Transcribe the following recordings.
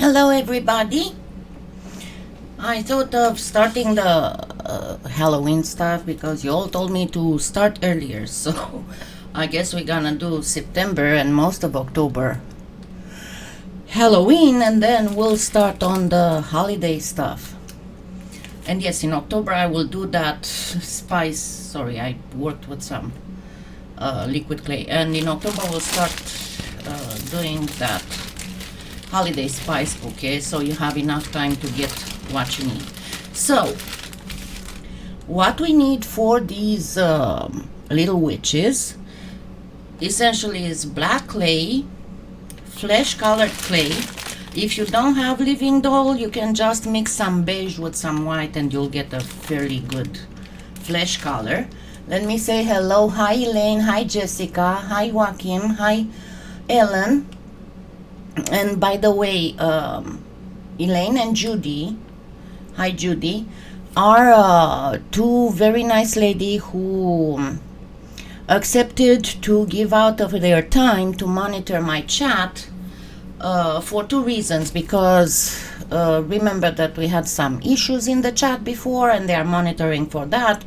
Hello everybody. I thought of starting the Halloween stuff because you all told me to start earlier, so I guess we're gonna do September and most of October Halloween, and then we'll start on the holiday stuff. And yes, in October I will do that spice. Sorry, I worked with some liquid clay, and in October we'll start doing that holiday spice bouquet, so you have enough time to get what you need. So what we need for these little witches essentially is black clay, flesh colored clay. If you don't have living doll, you can just mix some beige with some white and you'll get a fairly good flesh color. Let me say hello. Hi Elaine, hi Jessica, hi Joachim, hi Ellen. And by the way, Elaine and Judy, hi Judy, are two very nice ladies who accepted to give out of their time to monitor my chat for two reasons. Because remember that we had some issues in the chat before and they are monitoring for that,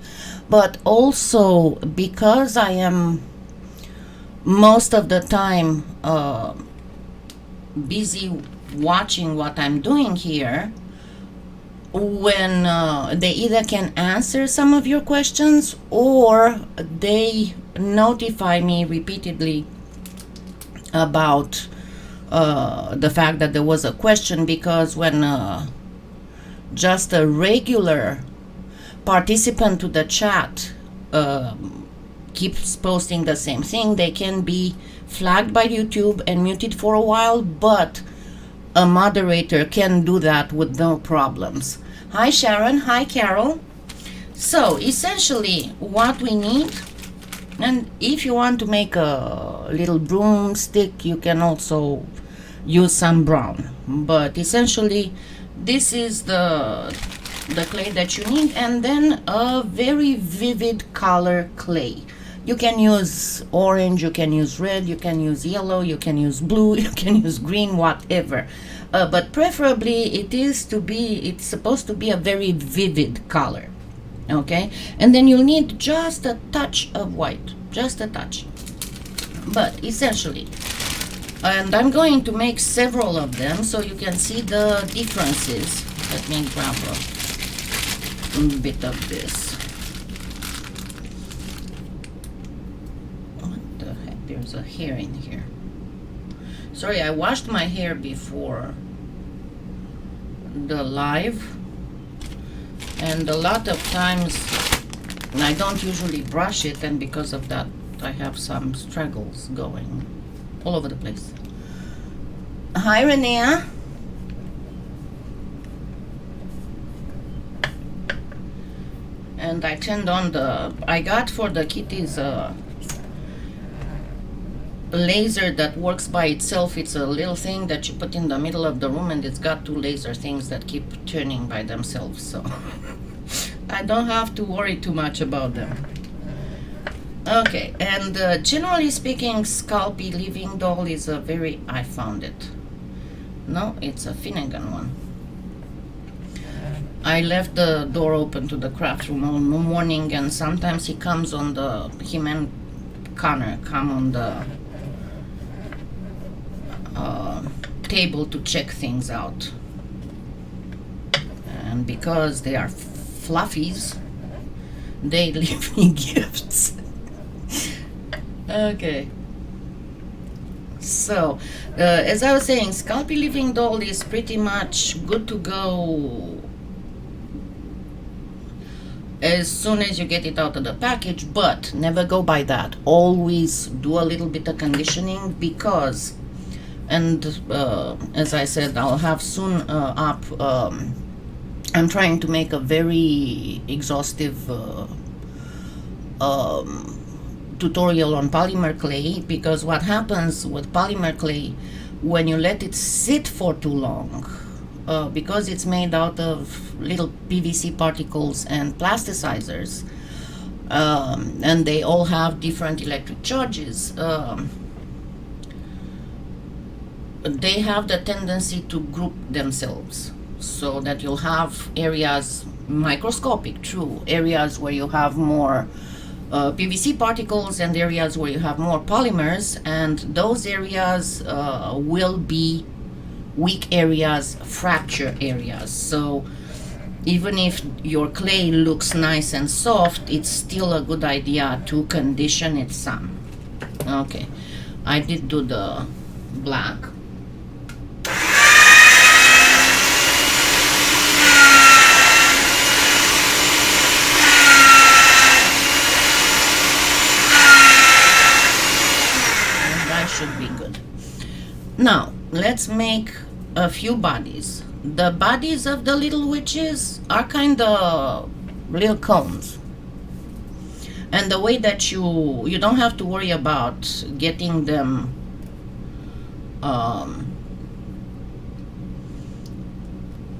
but also because I am most of the time busy watching what I'm doing here, when they either can answer some of your questions or they notify me repeatedly about the fact that there was a question. Because when just a regular participant to the chat keeps posting the same thing, they can be flagged by YouTube and muted for a while, but a moderator can do that with no problems. Hi Sharon, hi Carol. So essentially what we need, and if you want to make a little broomstick, you can also use some brown, but essentially this is the clay that you need, and then a very vivid color clay. You can use orange, you can use red, you can use yellow, you can use blue, you can use green, whatever. But preferably it's supposed to be a very vivid color. Okay? And then you'll need just a touch of white. Just a touch. But essentially, and I'm going to make several of them so you can see the differences. Let me grab a bit of this. There's a hair in here. Sorry, I washed my hair before the live, and a lot of times I don't usually brush it, and because of that I have some struggles going all over the place. Hi Renea. And I turned on I got for the kitties laser that works by itself. It's a little thing that you put in the middle of the room, and it's got two laser things that keep turning by themselves, so I don't have to worry too much about them. Okay, and generally speaking, Scalpy Living Doll is a very, I found it. No, it's a Finnegan one. I left the door open to the craft room all morning, and sometimes he comes on him and Connor come on the table to check things out, and because they are fluffies, they leave me gifts. Okay, so as I was saying, Scalpy Living Doll is pretty much good to go as soon as you get it out of the package, but never go by that. Always do a little bit of conditioning, because, and as I said, I'll have soon up, I'm trying to make a very exhaustive tutorial on polymer clay, because what happens with polymer clay, when you let it sit for too long, because it's made out of little PVC particles and plasticizers, and they all have different electric charges, they have the tendency to group themselves, so that you'll have areas, microscopic, true, areas where you have more PVC particles and areas where you have more polymers, and those areas will be weak areas, fracture areas. So even if your clay looks nice and soft, it's still a good idea to condition it some. Okay, I did do the black. Should be good. Now let's make a few bodies. The bodies of the little witches are kind of little cones, and the way that you don't have to worry about getting them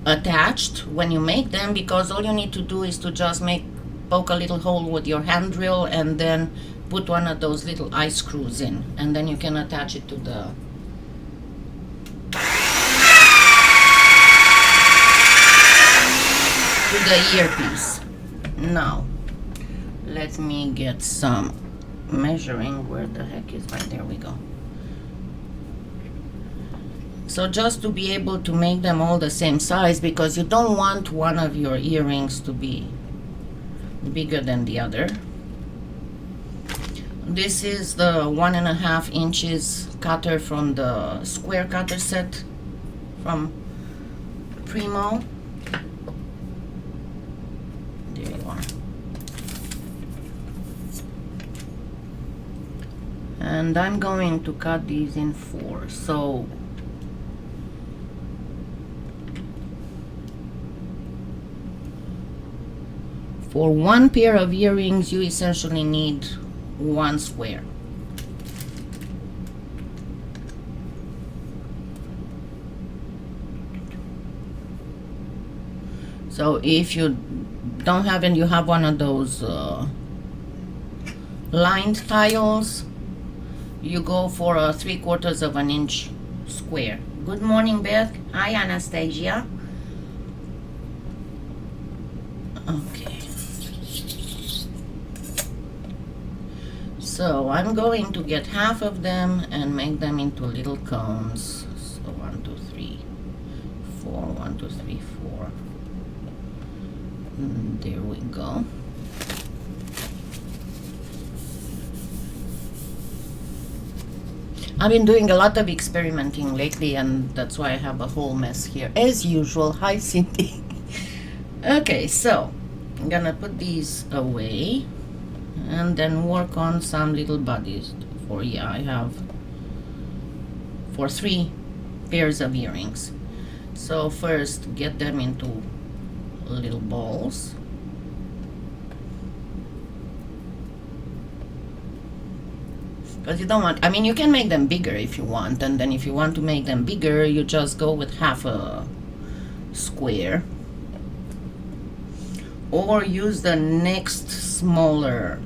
attached when you make them, because all you need to do is to just poke a little hole with your hand drill and then put one of those little eye screws in, and then you can attach it to the earpiece. Now let me get some measuring. Where the heck is right? There we go. So just to be able to make them all the same size, because you don't want one of your earrings to be bigger than the other. This is the 1.5 inches cutter from the square cutter set from Premo. There you are. And I'm going to cut these in 4. So for one pair of earrings, you essentially need 1 square. So if you don't have, and you have one of those lined tiles, you go for a 3/4 of an inch square. Good morning, Beth. Hi, Anastasia. Okay. So I'm going to get half of them and make them into little cones. So 1, 2, 3, 4, 1, 2, 3, 4. And there we go. I've been doing a lot of experimenting lately, and that's why I have a whole mess here as usual. Hi, Cindy. Okay, so I'm gonna put these away and then work on some little bodies for, I have for 3 pairs of earrings. So first get them into little balls. Because you don't want, I mean, you can make them bigger if you want, and then if you want to make them bigger, you just go with half a square, or use the next smaller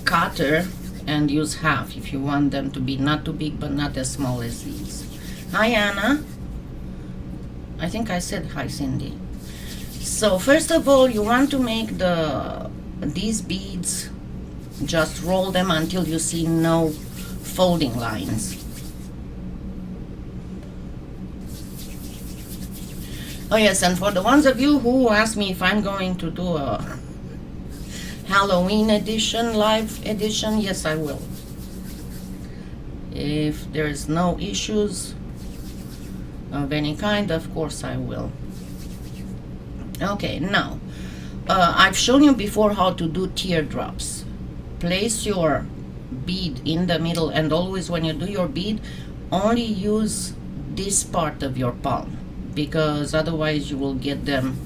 cutter and use half if you want them to be not too big but not as small as these. Hi, Anna. I think I said hi, Cindy. So first of all, you want to make these beads, just roll them until you see no folding lines. Oh yes, and for the ones of you who ask me if I'm going to do a Halloween edition, live edition, yes, I will. If there's no issues of any kind, of course I will. Okay, now I've shown you before how to do teardrops. Place your bead in the middle, and always when you do your bead, only use this part of your palm, because otherwise you will get them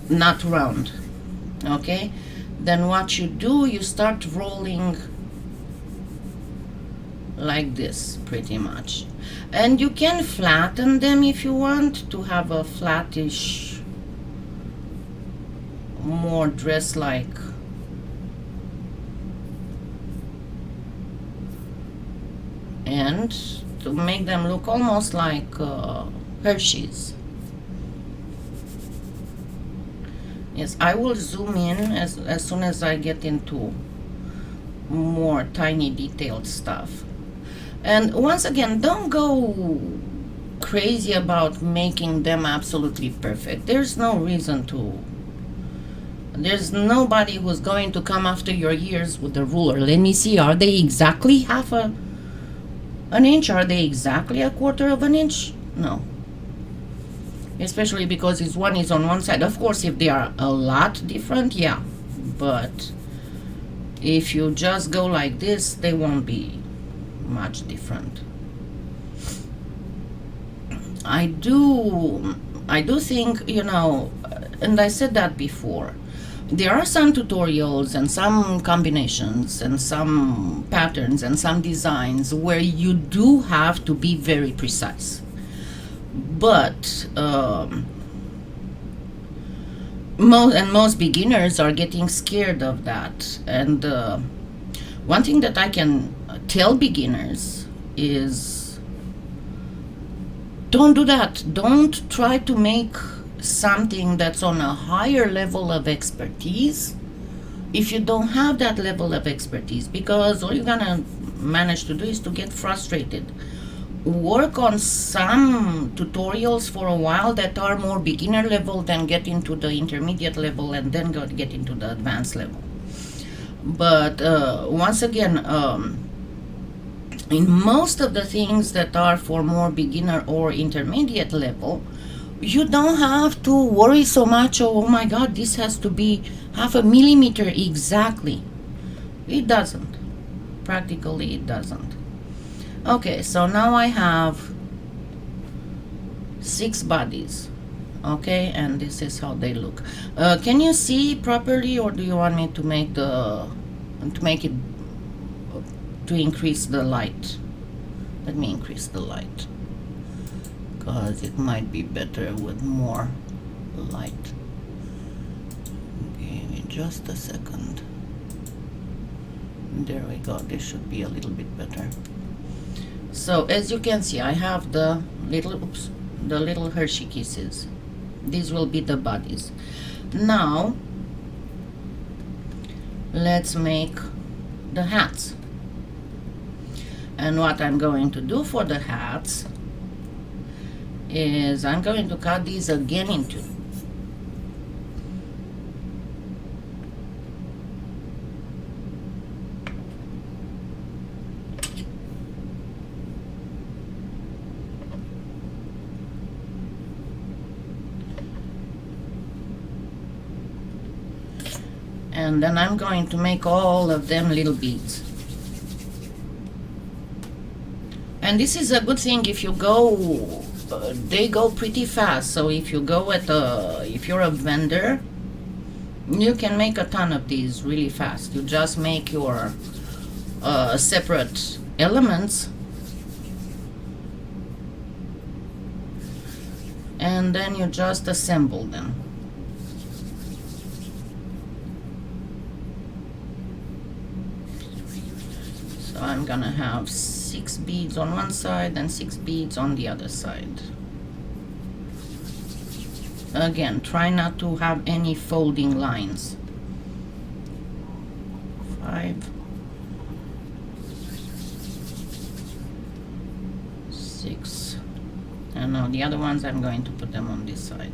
not round. Okay, then what you do, you start rolling like this pretty much, and you can flatten them if you want to have a flattish, more dress-like and to make them look almost like Hershey's. Yes, I will zoom in as soon as I get into more tiny detailed stuff. And once again, don't go crazy about making them absolutely perfect. There's no reason to. There's nobody who's going to come after your ears with a ruler. Let me see, are they exactly an inch? Are they exactly a quarter of an inch? No. Especially because one is on one side. Of course, if they are a lot different, yeah. But if you just go like this, they won't be much different. I do think, you know, and I said that before, there are some tutorials and some combinations and some patterns and some designs where you do have to be very precise. But most beginners are getting scared of that. And one thing that I can tell beginners is, don't do that. Don't try to make something that's on a higher level of expertise if you don't have that level of expertise, because all you're gonna manage to do is to get frustrated. Work on some tutorials for a while that are more beginner level, then get into the intermediate level, and then get into the advanced level. But once again, in most of the things that are for more beginner or intermediate level, you don't have to worry so much, oh my god, this has to be 0.5 millimeter exactly. It doesn't. Practically it doesn't. Okay, so now I have 6 bodies. Okay, and this is how they look. Can you see properly, or do you want me to make to increase the light? Let me increase the light, because it might be better with more light. Give me just a second. There we go. This should be a little bit better. So as you can see, I have the little Hershey Kisses. These will be the bodies. Now let's make the hats. And what I'm going to do for the hats is I'm going to cut these again in 2. And then I'm going to make all of them little beads. And this is a good thing if you go, they go pretty fast. So if you go if you're a vendor, you can make a ton of these really fast. You just make your separate elements, and then you just assemble them. So I'm gonna have 6 beads on one side and 6 beads on the other side. Again, try not to have any folding lines. 5, 6, and now the other ones I'm going to put them on this side.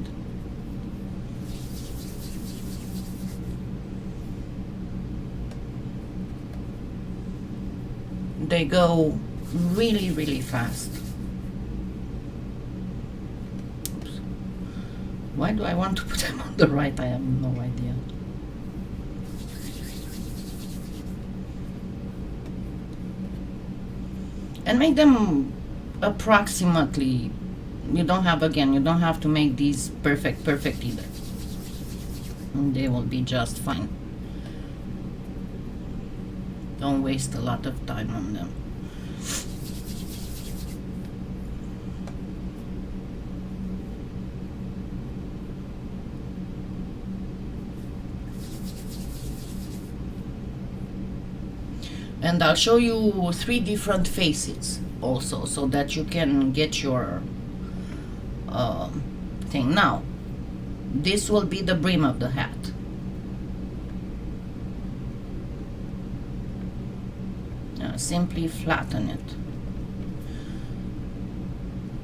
They go really, really fast. Oops. Why do I want to put them on the right? I have no idea. And make them approximately. You don't have to make these perfect either. And they will be just fine. Don't waste a lot of time on them. And I'll show you 3 different faces also, so that you can get your thing. Now, this will be the brim of the hat. Simply flatten it.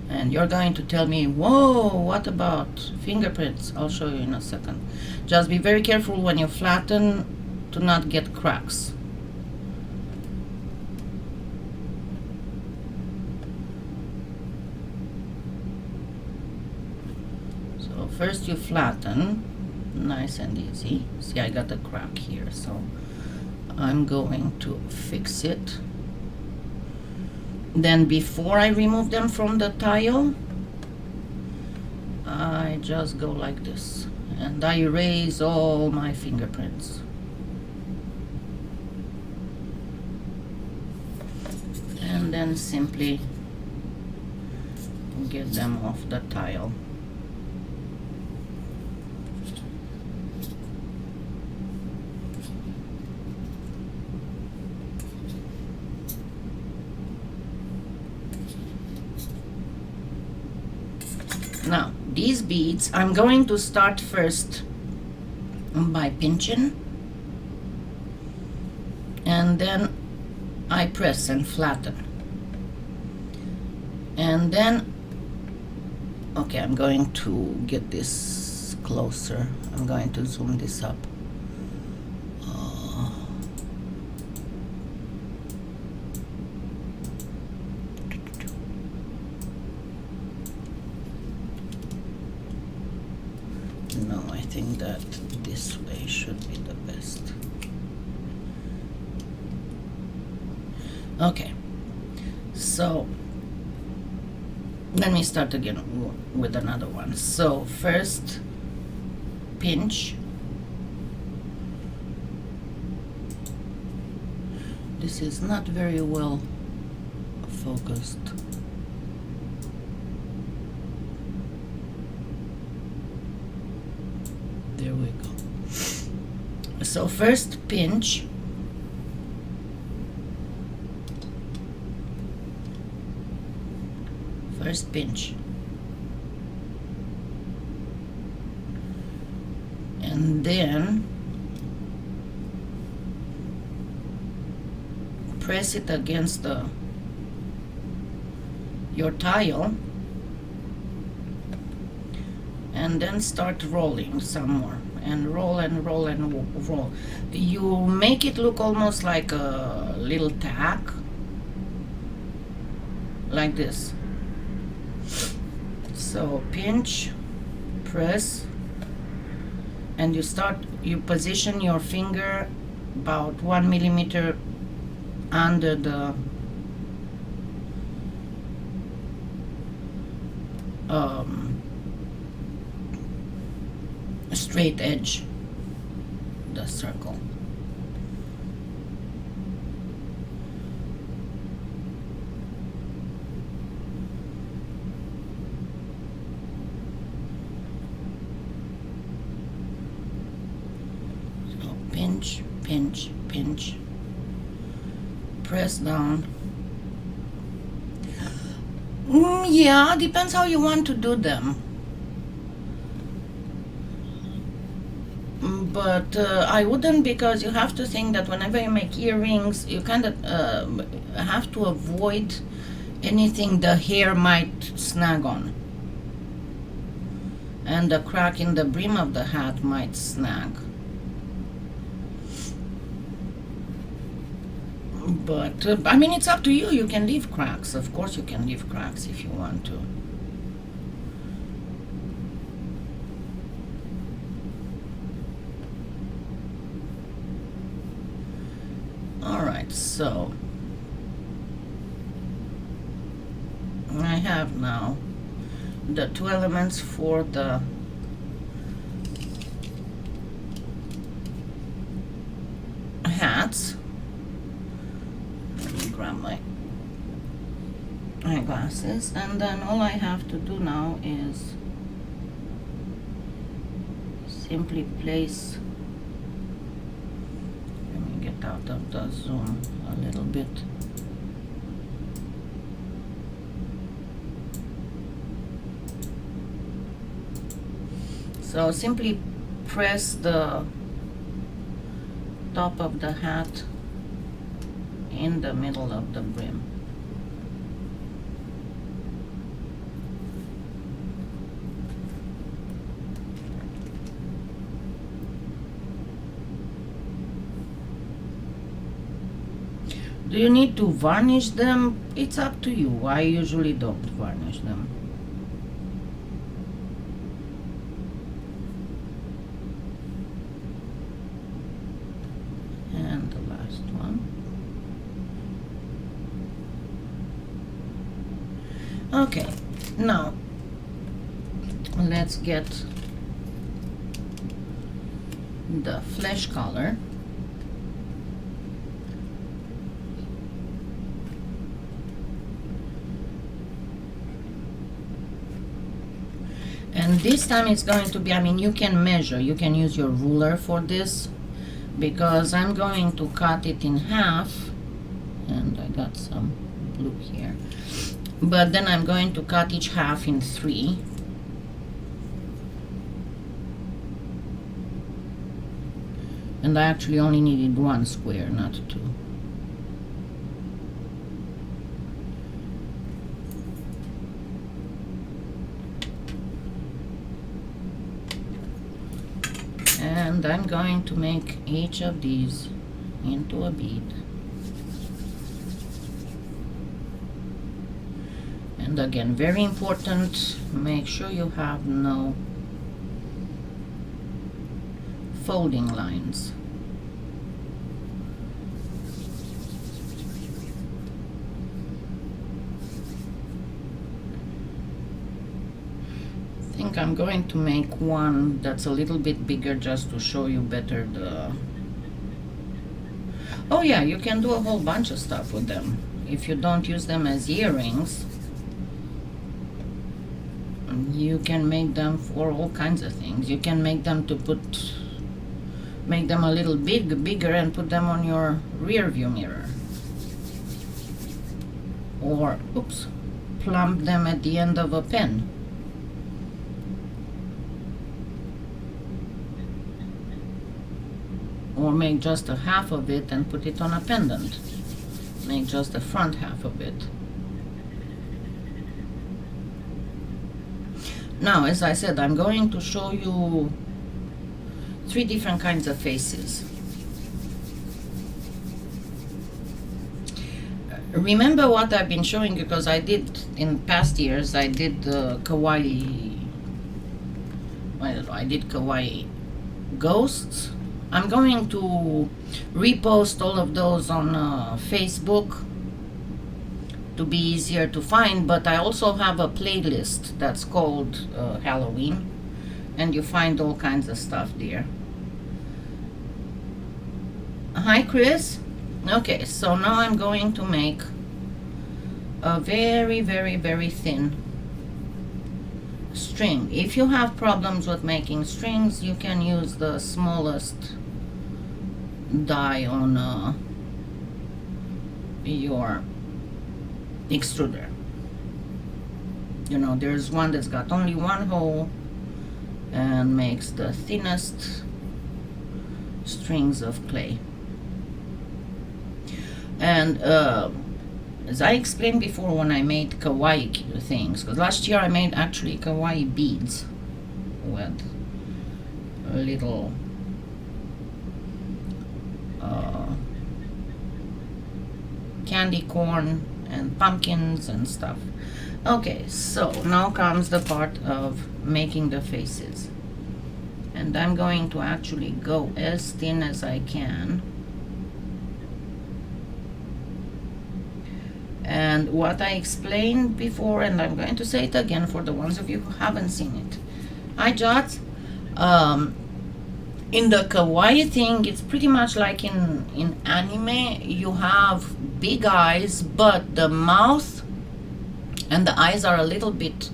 And you're going to tell me, whoa, what about fingerprints? I'll show you in a second. Just be very careful when you flatten to not get cracks. So first you flatten, nice and easy. See, I got a crack here, so I'm going to fix it. Then before I remove them from the tile, I just go like this and I erase all my fingerprints. And then simply get them off the tile. Now, these beads, I'm going to start first by pinching, and then I press and flatten. And then, okay, I'm going to get this closer. I'm going to zoom this up. No, I think that this way should be the best. Okay, so let me start again with another one. So first pinch. This is not very well focused. There we go. So first pinch. First pinch. And then press it against your tile. And then start rolling some more, and roll and roll and roll. You make it look almost like a little tack, like this. So pinch, press, and you position your finger about 1 millimeter under the straight edge, the circle. So pinch, pinch, pinch, press down. Yeah, depends how you want to do them. But I wouldn't, because you have to think that whenever you make earrings, you kind of have to avoid anything the hair might snag on. And the crack in the brim of the hat might snag. But, I mean, it's up to you. You can leave cracks. Of course you can leave cracks if you want to. Alright, so I have now the 2 elements for the hats. Let me grab my eyeglasses, and then all I have to do now is simply place, let me get get out of the zoom a little bit. So simply press the top of the hat in the middle of the brim. Do you need to varnish them? It's up to you. I usually don't varnish them. And the last one. Okay, now let's get the flesh color. And this time it's going to be, I mean, you can measure, you can use your ruler for this, because I'm going to cut it in half, and I got some blue here, but then I'm going to cut each half in 3. And I actually only needed 1 square, not 2. And I'm going to make each of these into a bead. And again, very important, make sure you have no folding lines. I think I'm going to make one that's a little bit bigger just to show you better the... Oh yeah, you can do a whole bunch of stuff with them. If you don't use them as earrings, you can make them for all kinds of things. You can make them to make them a little bigger and put them on your rear view mirror. Or, oops, plump them at the end of a pen. Or make just a half of it and put it on a pendant. Make just the front half of it. Now, as I said, I'm going to show you 3 different kinds of faces. Remember what I've been showing you, because I did in past years, I did kawaii, I don't know, I did kawaii ghosts. I'm going to repost all of those on Facebook to be easier to find, but I also have a playlist that's called Halloween, and you find all kinds of stuff there. Hi Chris. Okay, so now I'm going to make a very, very, very thin string. If you have problems with making strings, you can use the smallest die on your extruder. You know, there's one that's got only 1 hole and makes the thinnest strings of clay. And as I explained before, when I made kawaii things, because last year I made actually kawaii beads with a little candy corn and pumpkins and stuff. Okay, so now comes the part of making the faces, and I'm going to actually go as thin as I can. And what I explained before, and I'm going to say it again for the ones of you who haven't seen it. Hi Jot. In the kawaii thing, it's pretty much like in anime. You have big eyes, but the mouth and the eyes are a little bit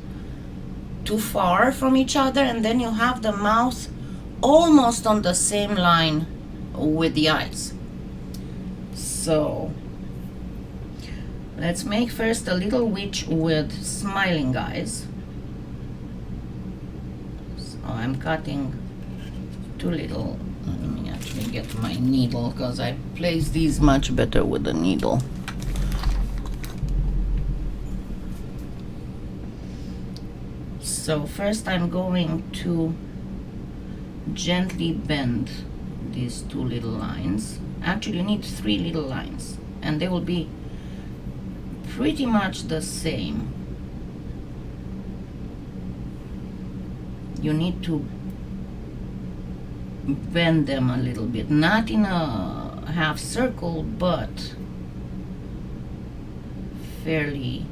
too far from each other, and then you have the mouth almost on the same line with the eyes. So let's make first a little witch with smiling eyes. So I'm cutting too little. Let me actually get my needle, because I place these much better with a needle. So first I'm going to gently bend these two little lines. Actually, you need 3 little lines, and they will be pretty much the same. You need to bend them a little bit, not in a half circle, but fairly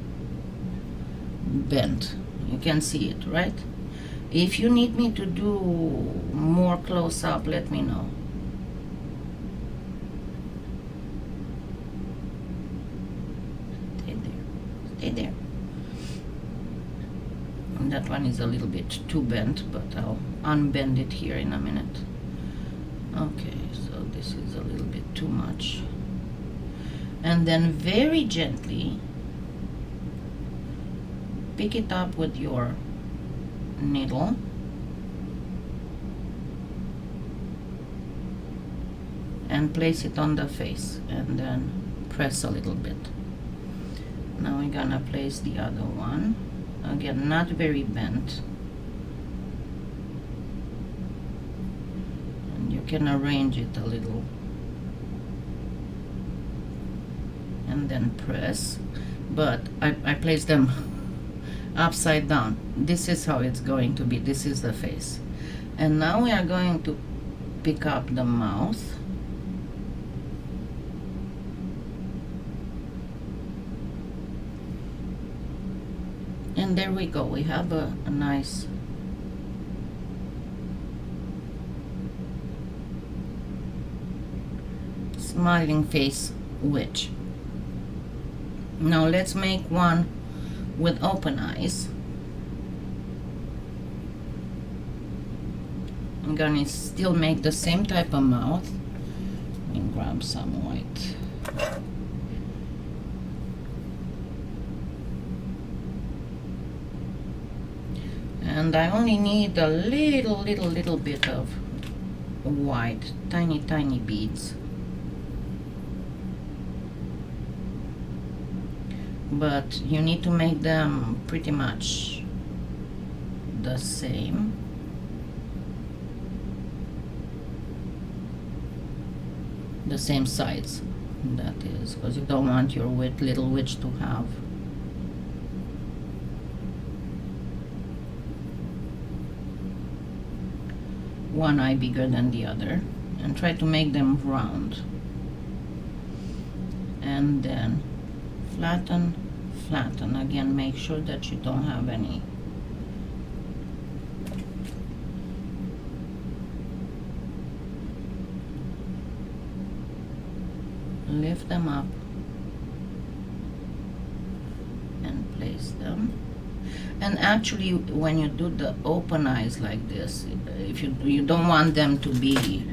bent. You can see it, right? If you need me to do more close up, let me know. Stay there. Stay there. And that one is a little bit too bent, but I'll unbend it here in a minute. Okay, so this is a little bit too much. And then very gently pick it up with your needle and place it on the face, and then press a little bit. Now we're gonna place the other one. Again, not very bent. And you can arrange it a little. And then press. But I place them upside down. This is how it's going to be. This is the face. And now we are going to pick up the mouth. And there we go. We have a nice smiling face witch. Now let's make one with open eyes. I'm gonna still make the same type of mouth. Let me grab some white. And I only need a little bit of white, tiny beads. But you need to make them pretty much the same. The same size, that is, because you don't want your little witch to have one eye bigger than the other, and try to make them round. And then flatten. Again, make sure that you don't have any lift them up and place them. And actually, when you do the open eyes like this, if you don't want them to be,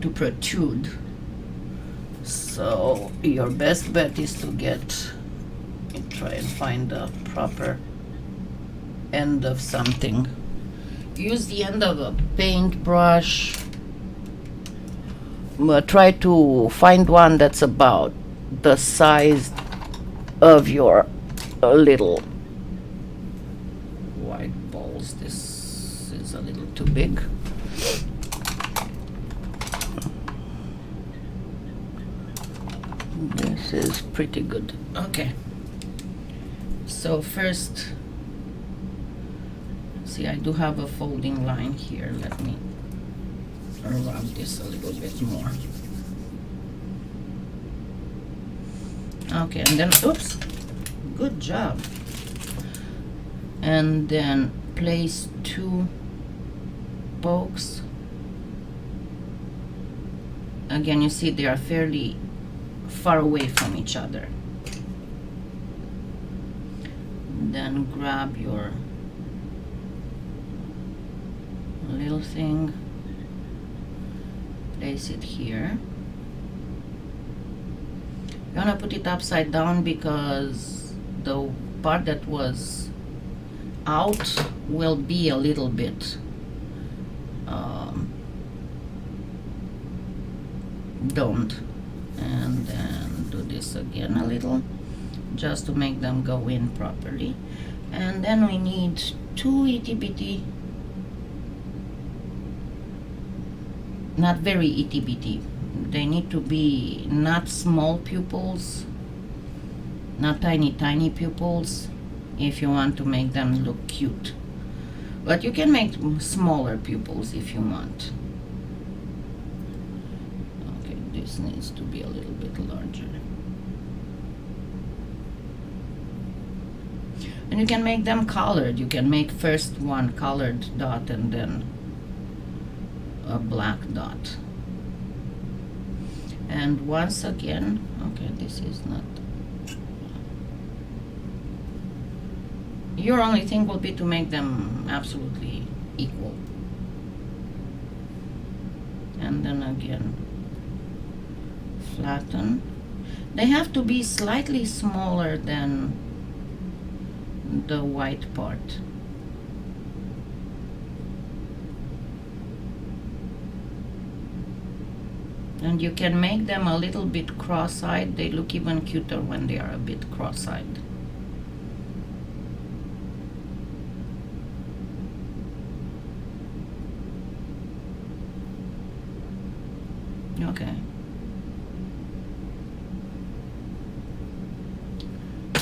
to protrude. So your best bet is to try and find the proper end of something. Use the end of a paintbrush, but try to find one that's about the size of your little white balls. This is a little too big. This is pretty good. Okay. So first, see, I do have a folding line here. Let me rub this a little bit more. Okay, and then, oops, good job. And then place 2 pokes. Again, you see they are fairly far away from each other. Then grab your little thing, place it here, I'm gonna put it upside down because the part that was out will be a little bit domed. And then do this again a little, just to make them go in properly. And then we need 2 itty bitty, not very itty bitty, they need to be not small pupils, not tiny pupils, if you want to make them look cute. But you can make smaller pupils if you want. Okay, this needs to be a little bit larger. And you can make them colored. You can make first one colored dot and then a black dot. And once again, okay, this is not. Your only thing will be to make them absolutely equal. And then again, flatten. They have to be slightly smaller than the white part. And you can make them a little bit cross-eyed. They look even cuter when they are a bit cross-eyed. Okay.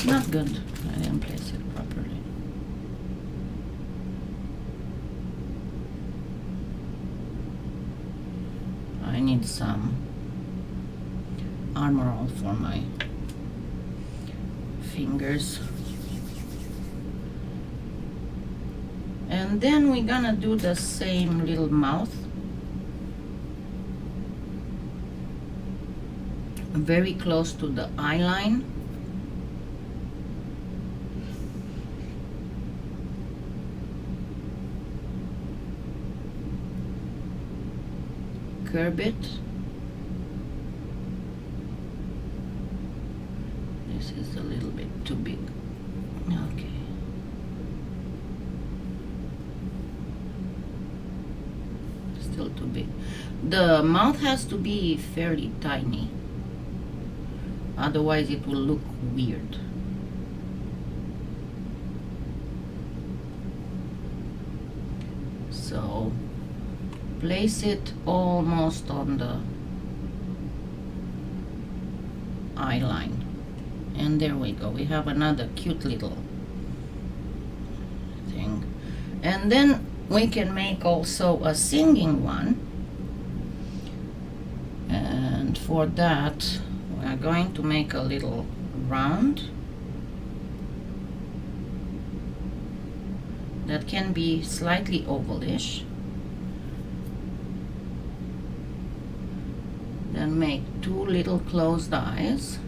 Not good. I didn't place it properly. I need some Armor All for my fingers. And then we're gonna do the same little mouth. Very close to the eye line. Curve it. This is a little bit too big. Okay. Still too big. The mouth has to be fairly tiny. Otherwise it will look weird. So place it almost on the eye line. And there we go. We have another cute little thing. And then we can make also a singing one. And for that, we are going to make a little round that can be slightly ovalish. Then make 2 little closed eyes.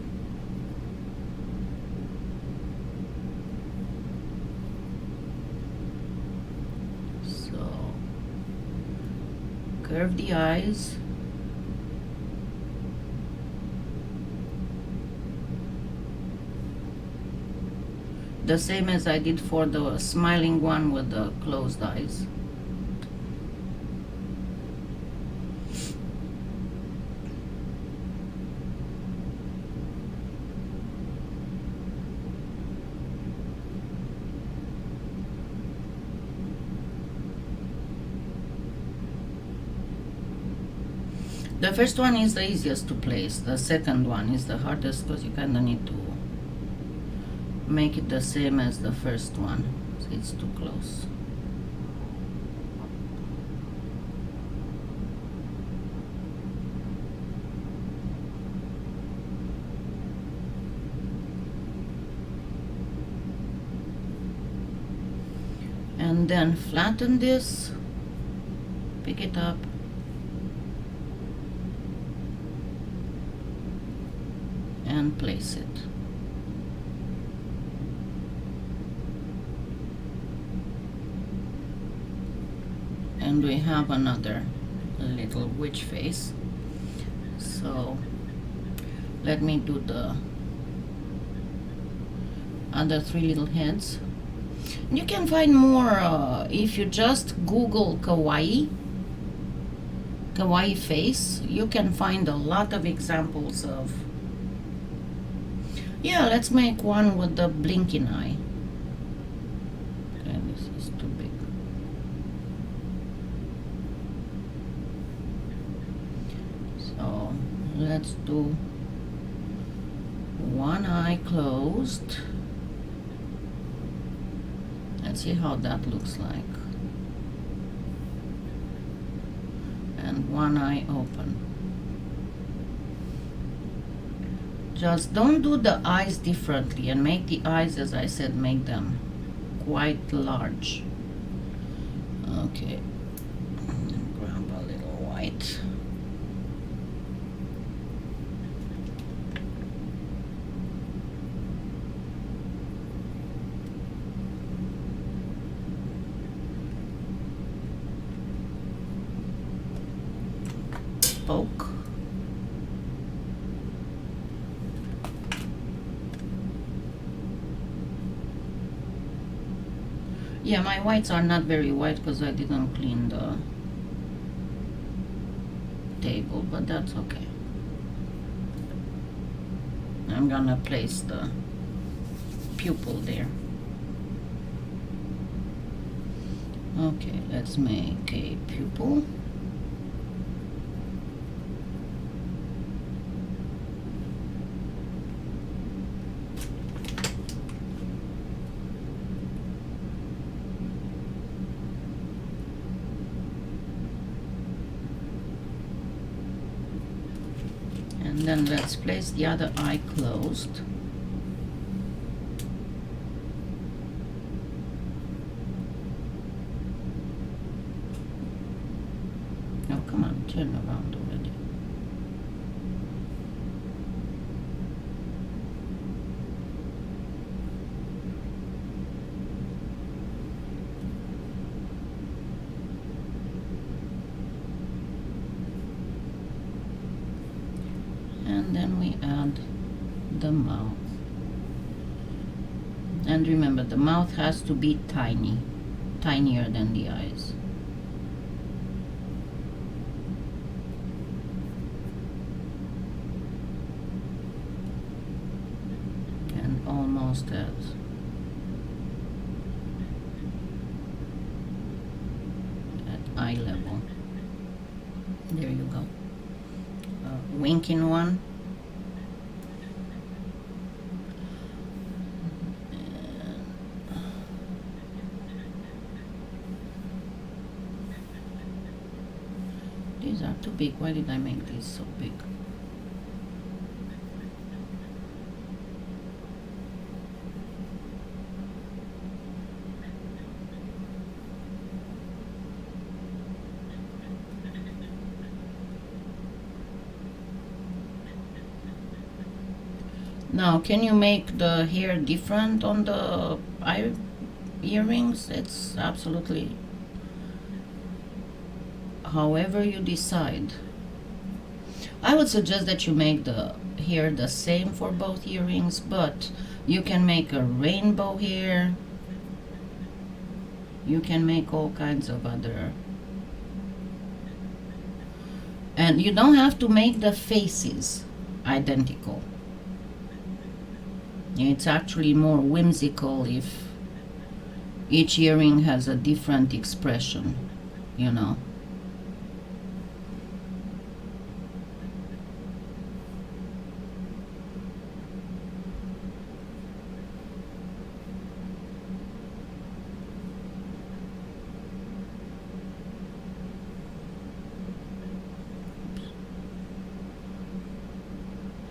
So curve the eyes. The same as I did for the smiling one with the closed eyes. The first one is the easiest to place. The second one is the hardest because you kind of need to make it the same as the first one. So it's too close. And then flatten this, pick it up, and place it. And we have another little witch face. So Let me do the other three little heads. You can find more if you just Google kawaii face. You can find a lot of examples of. Yeah, let's make one with the blinking eye. Okay, this is too big. So let's do one eye closed. Let's see how that looks like. And one eye open. Just don't do the eyes differently and make the eyes, as I said, make them quite large. Okay. Grab a little white. Poke. Yeah, my whites are not very white because I didn't clean the table, but that's okay. I'm gonna place the pupil there. Okay, let's make a pupil. And then let's place the other eye closed. Oh, come on, turn around already. And then we add the mouth. And remember, the mouth has to be tiny, tinier than the eyes. And almost at eye level. There you go. Winking one. These are too big. Why did I make these so big? Now, can you make the hair different on the earrings? It's absolutely however you decide. I would suggest that you make the hair the same for both earrings, but you can make a rainbow hair. You can make all kinds of other. And you don't have to make the faces identical. It's actually more whimsical if each earring has a different expression, you know.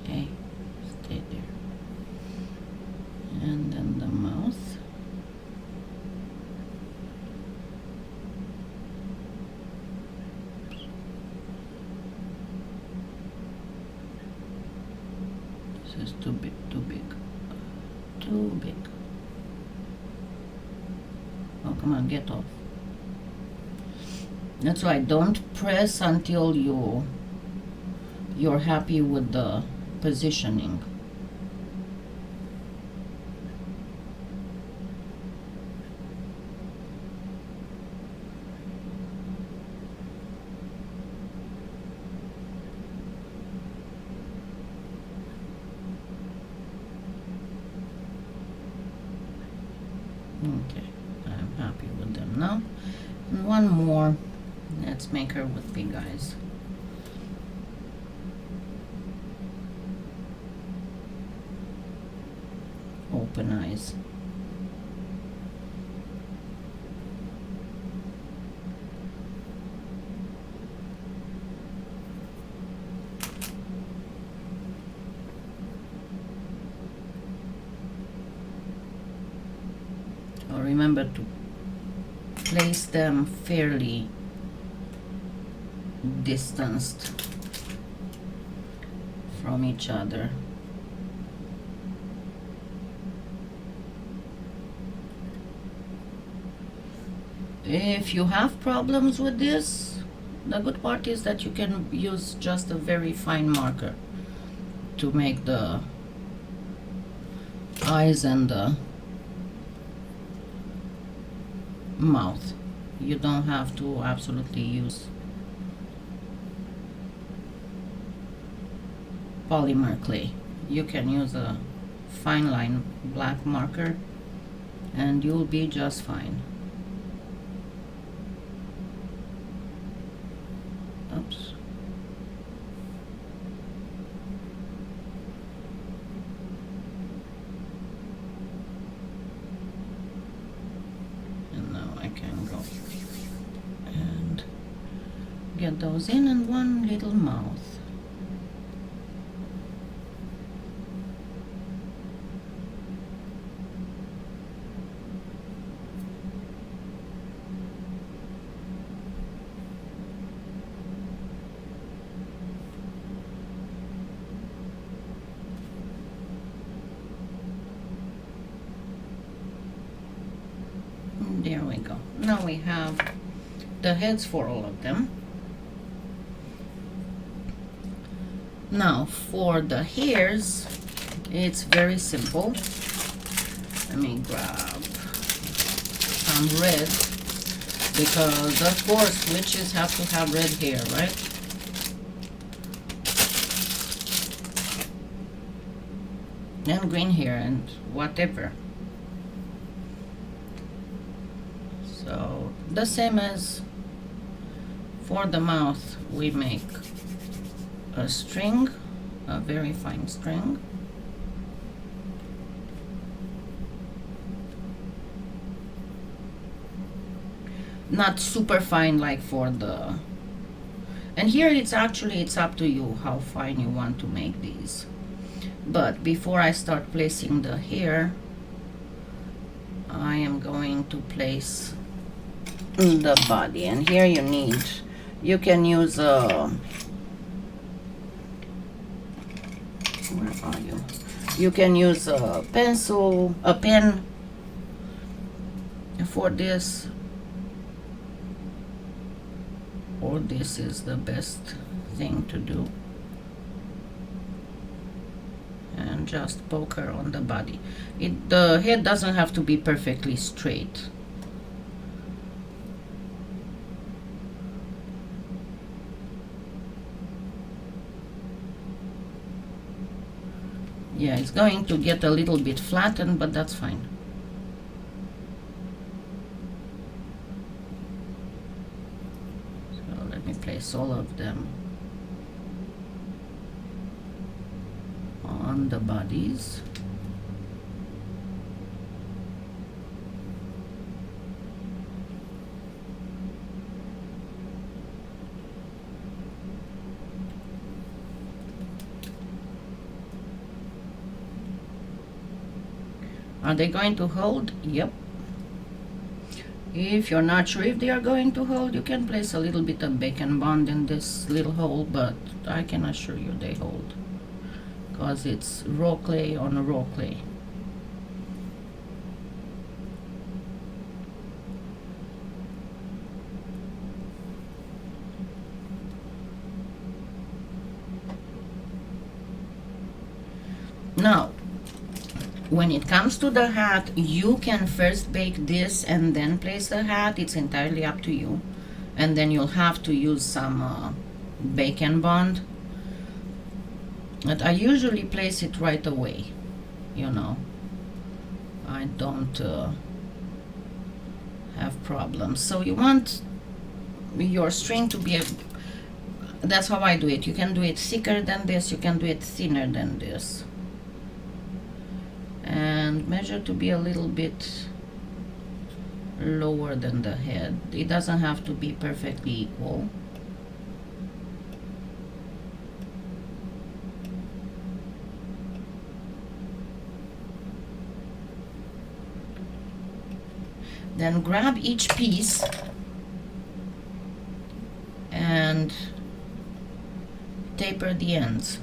Okay, stay there. And then the mouth. This is too big, too big, too big. Oh, come on, get off. That's why don't press until you're happy with the positioning. Okay, I'm happy with them now. And one more. Let's make her with big eyes. Open eyes. So remember to place them fairly distanced from each other. If you have problems with this, the good part is that you can use just a very fine marker to make the eyes and the mouth. You don't have to absolutely use polymer clay. You can use a fine line black marker and you'll be just fine. Oops. And now I can go and get those in, and one little mouth. There we go. Now we have the heads for all of them. Now for the hairs, it's very simple. Let me grab some red, because of course witches have to have red hair, right? And green hair and whatever. So the same as for the mouth, we make a string, a very fine string. Not super fine like for the, and here it's actually, it's up to you how fine you want to make these. But before I start placing the hair, I am going to place the body, and here you can use a, where are you? You can use a pencil, a pen for this, or this is the best thing to do, and just poke her on the body. The head doesn't have to be perfectly straight. Yeah, it's going to get a little bit flattened, but that's fine. So let me place all of them on the bodies. Are they going to hold? Yep. If you're not sure if they are going to hold, you can place a little bit of bacon bond in this little hole, but I can assure you they hold, because it's raw clay on a raw clay. Now, when it comes to the hat, you can first bake this and then place the hat. It's entirely up to you. And then you'll have to use some bake and bond. But I usually place it right away, you know. I don't have problems. So you want your string to be that's how I do it. You can do it thicker than this, you can do it thinner than this. And measure to be a little bit lower than the head. It doesn't have to be perfectly equal. Then grab each piece and taper the ends.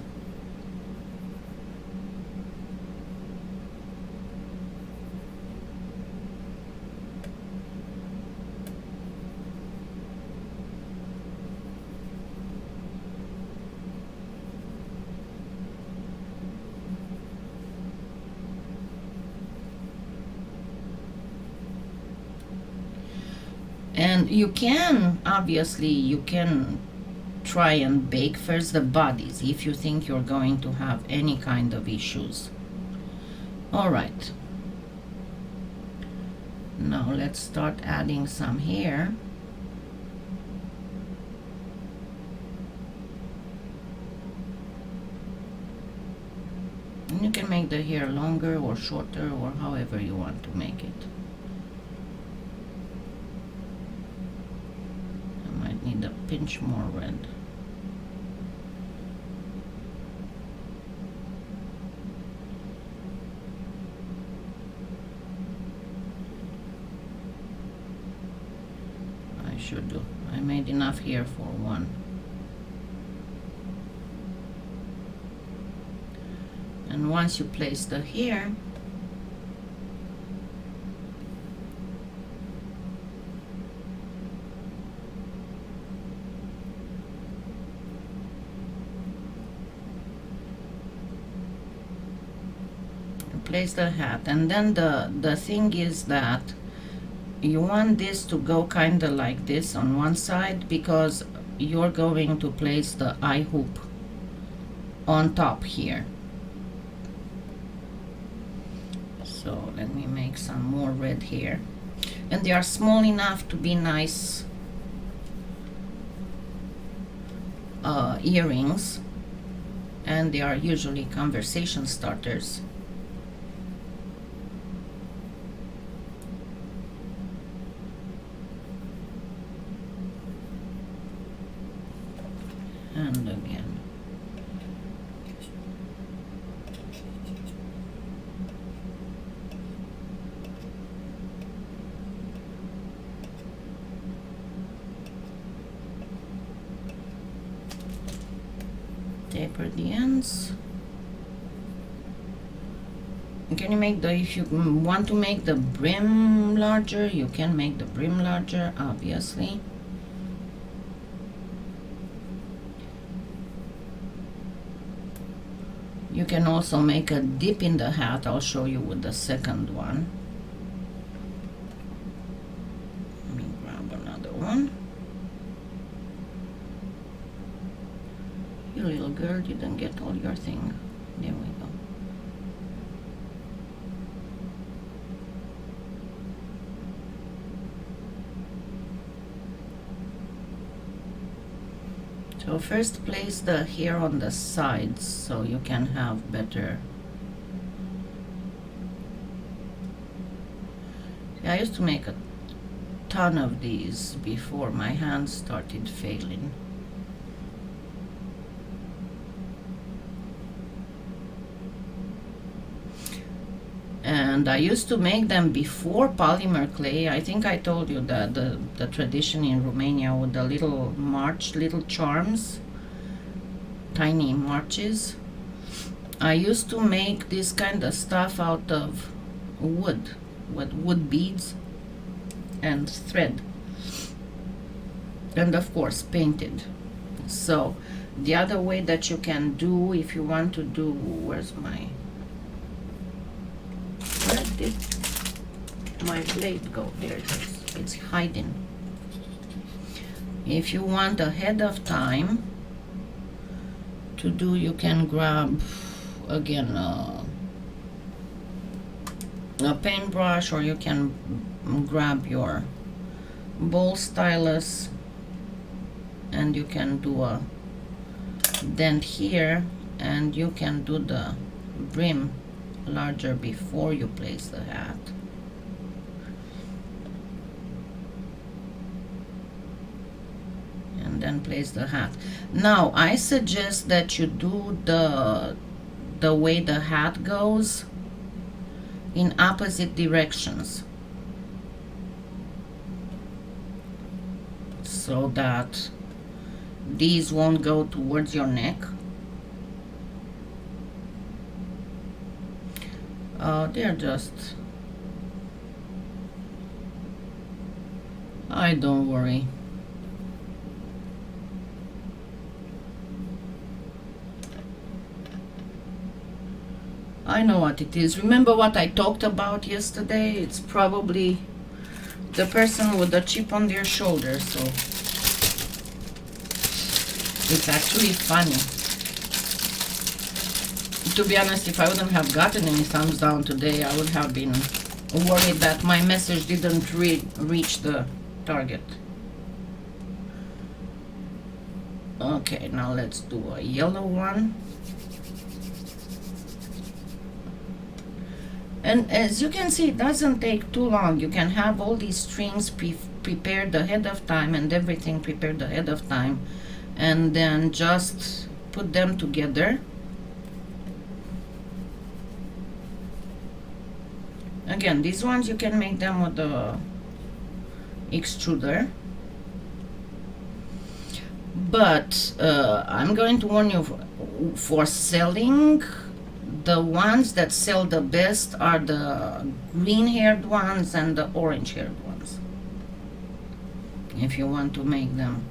And you can, obviously, you can try and bake first the bodies if you think you're going to have any kind of issues. All right. Now let's start adding some here. And you can make the hair longer or shorter or however you want to make it. Need a pinch more red. I should do. I made enough here for one. And once you place the hair, place the hat. And then the thing is that you want this to go kind of like this on one side, because you're going to place the eye hoop on top here. So let me make some more red here, and they are small enough to be nice earrings, and they are usually conversation starters. And again. Taper the ends. Can you make the, if you want to make the brim larger, you can make the brim larger, obviously. You can also make a dip in the hat. I'll show you with the second one. Let me grab another one. You little girl didn't get all your thing. There we go. So first place the hair on the sides so you can have better. I used to make a ton of these before my hands started failing. And I used to make them before polymer clay. I think I told you that the tradition in Romania with the little little charms, tiny marches. I used to make this kind of stuff out of wood, with wood beads and thread, and of course painted. So the other way that you can do, if you want to do, where's my did my blade go? There it is. It's hiding. If you want ahead of time to do, you can grab again a paintbrush, or you can grab your ball stylus and you can do a dent here, and you can do the brim larger before you place the hat. And then place the hat. Now I suggest that you do the way the hat goes in opposite directions, so that these won't go towards your neck. They're just, don't worry. I know what it is. Remember what I talked about yesterday? It's probably the person with the chip on their shoulder, so it's actually funny. To be honest, if I wouldn't have gotten any thumbs down today, I would have been worried that my message didn't reach the target. Okay, now let's do a yellow one. And as you can see, it doesn't take too long. You can have all these strings prepared ahead of time and everything prepared ahead of time, and then just put them together. Again, these ones you can make them with the extruder. But I'm going to warn you, for selling, the ones that sell the best are the green-haired ones and the orange-haired ones, if you want to make them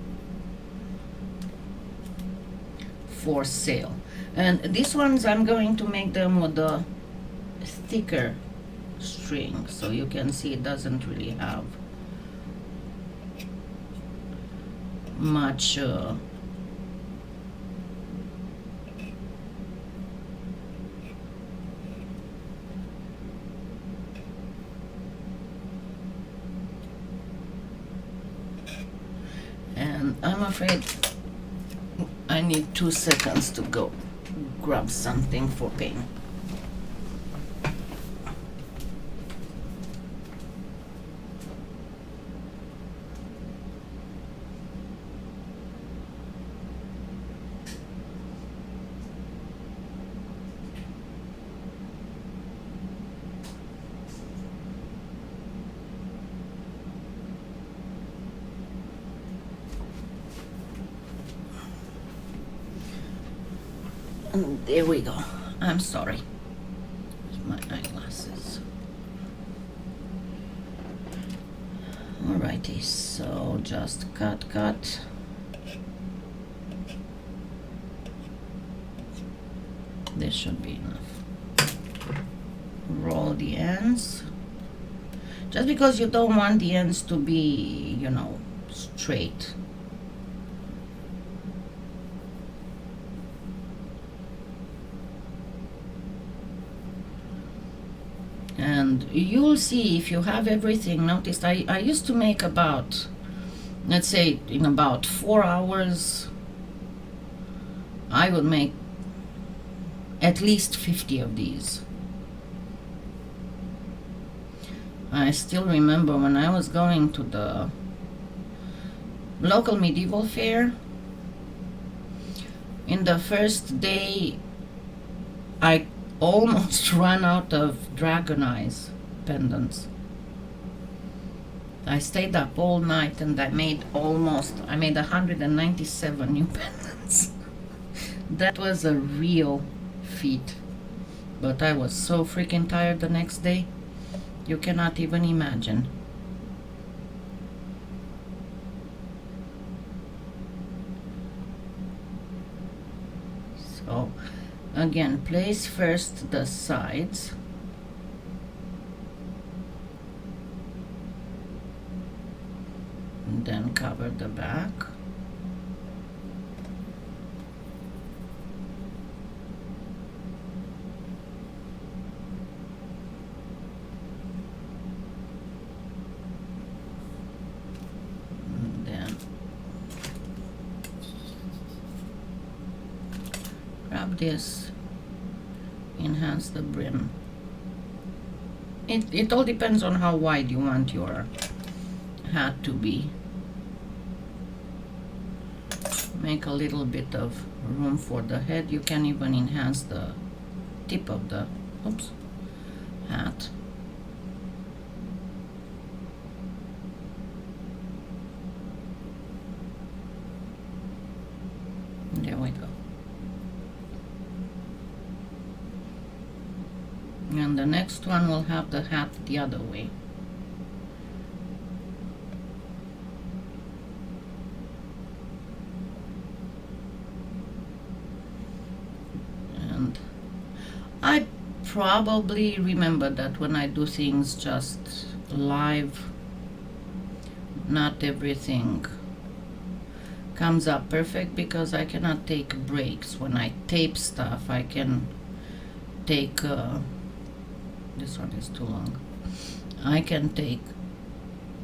for sale. And these ones, I'm going to make them with the thicker string, so you can see it doesn't really have much and I'm afraid I need 2 seconds to go grab something for paint. And there we go. I'm sorry. My eyeglasses. Alrighty, so just cut. This should be enough. Roll the ends. Just because you don't want the ends to be, you know, straight. And you'll see, if you have everything, notice I used to make about, let's say in about 4 hours, I would make at least 50 of these. I still remember when I was going to the local medieval fair, in the first day I almost ran out of dragon eyes pendants. I stayed up all night and I made 197 new pendants. That was a real feat. But I was so freaking tired the next day, you cannot even imagine. So again, place first the sides. and then cover the back. And then grab this, enhance the brim. It all depends on how wide you want your hat to be. Make a little bit of room for the head. You can even enhance the tip of the hat. There we go. And the next one will have the hat the other way. And I probably remember that when I do things just live, not everything comes up perfect because I cannot take breaks. When I tape stuff, I can take this one is too long. I can take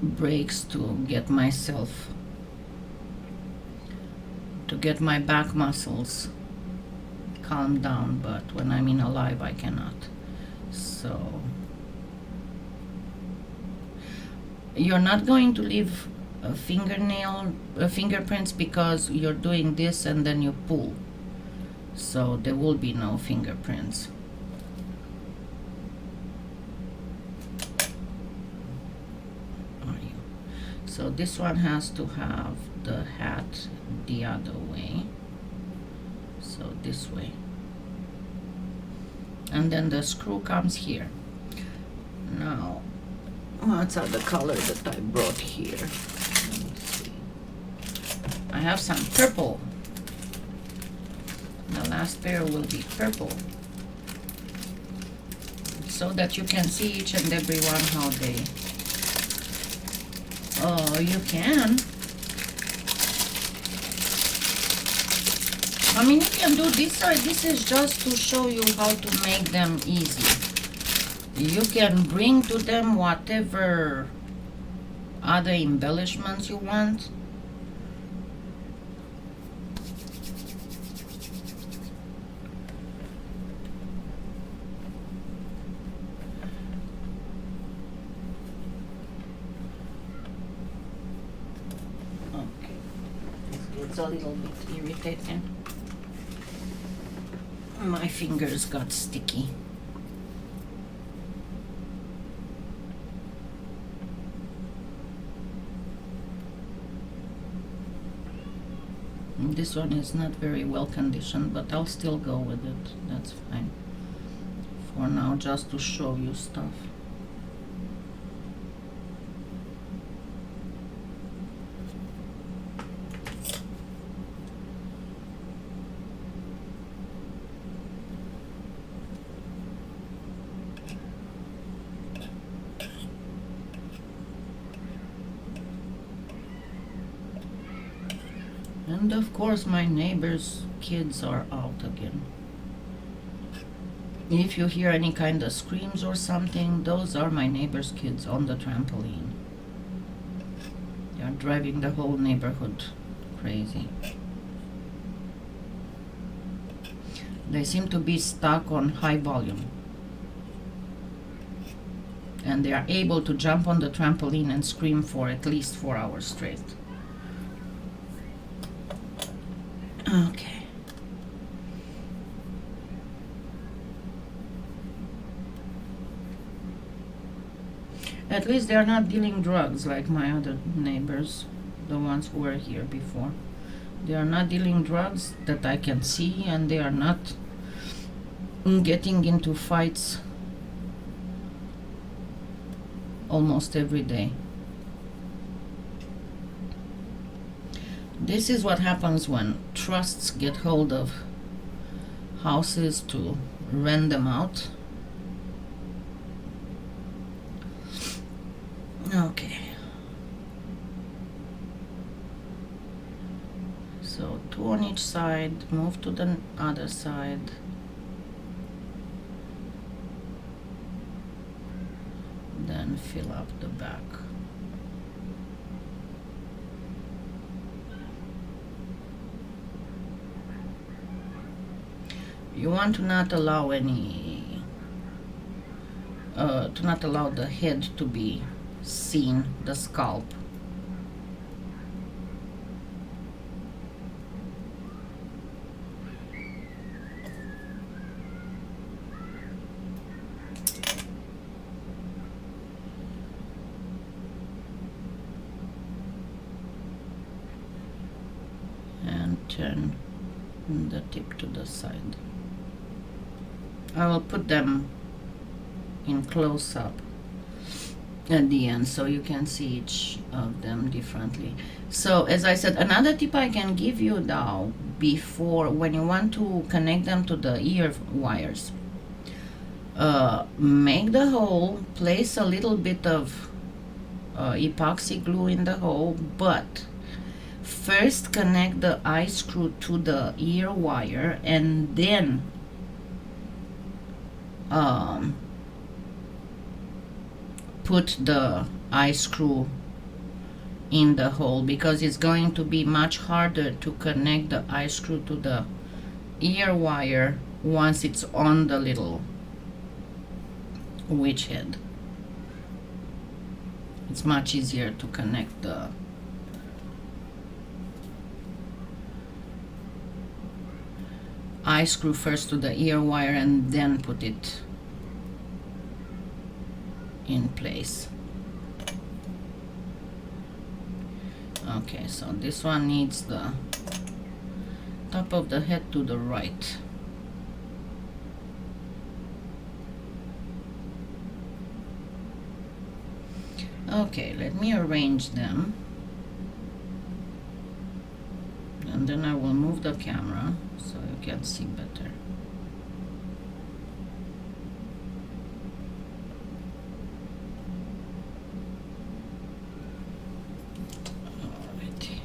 breaks to get myself, to get my back muscles calmed down, but when I'm in a live I cannot. So you're not going to leave a fingerprints because you're doing this and then you pull, so there will be no fingerprints. So this one has to have the hat the other way, so this way, and then the screw comes here. Now, what's the color that I brought here? Let me see. I have some purple. The last pair will be purple, so that you can see each and every one how they. Oh, you can. I mean, you can do this side. This is just to show you how to make them easy. You can bring to them whatever other embellishments you want. It's a little bit irritating. My fingers got sticky. This one is not very well conditioned, but I'll still go with it. That's fine. For now, just to show you stuff. And of course my neighbor's kids are out again. If you hear any kind of screams or something, those are my neighbor's kids on the trampoline. They are driving the whole neighborhood crazy. They seem to be stuck on high volume. And they are able to jump on the trampoline and scream for at least 4 hours straight. Okay. At least they are not dealing drugs like my other neighbors, the ones who were here before. They are not dealing drugs that I can see, and they are not getting into fights almost every day. This is what happens when trusts get hold of houses to rent them out. Okay. each side, move to the other side. Then fill up the back. You want to not allow any, to not allow the head to be seen, the scalp. And turn the tip to the side. I will put them in close-up at the end so you can see each of them differently. So as I said, another tip I can give you now, before, when you want to connect them to the ear wires, make the hole, place a little bit of epoxy glue in the hole, but first connect the eye screw to the ear wire and then put the eye screw in the hole, because it's going to be much harder to connect the eye screw to the ear wire once it's on the little witch head. It's much easier to connect the eye screw first to the ear wire and then put it in place. Okay, so this one needs the top of the head to the right. Okay, let me arrange them, and then I will move the camera so you can see better. Alrighty.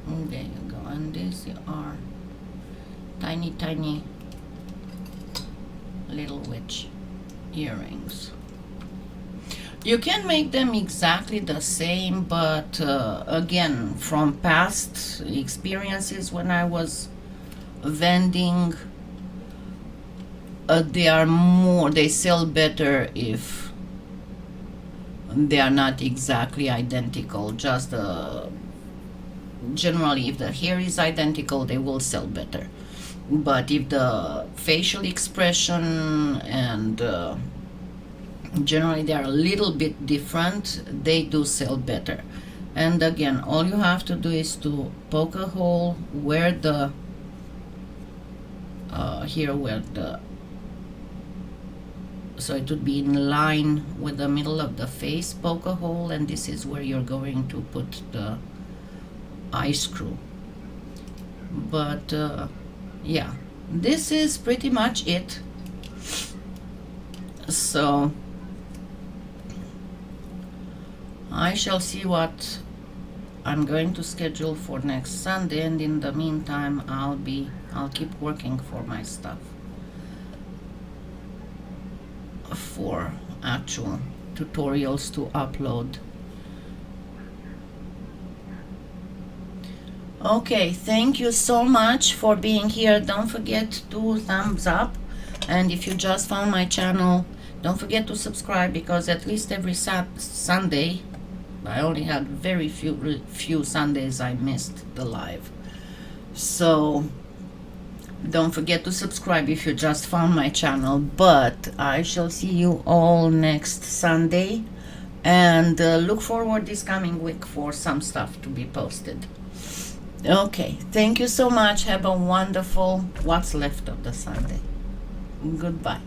And there you go, and these are tiny little witch earrings. You can make them exactly the same, but again, from past experiences when I was vending, they sell better if they are not exactly identical. Just generally, if the hair is identical, they will sell better. But if the facial expression and generally they are a little bit different, they do sell better. And again, all you have to do is to poke a hole where the so it would be in line with the middle of the face. Poke a hole, and this is where you're going to put the eye screw. But yeah, this is pretty much it. So I shall see what I'm going to schedule for next Sunday, and in the meantime I'll keep working for my stuff, for actual tutorials to upload. Okay, thank you so much for being here. Don't forget to thumbs up, and if you just found my channel, don't forget to subscribe, because at least every Sunday, I only had very few Sundays I missed the live. So don't forget to subscribe if you just found my channel. But I shall see you all next Sunday, and look forward this coming week for some stuff to be posted. Okay, thank you so much. Have a wonderful what's left of the Sunday. Goodbye.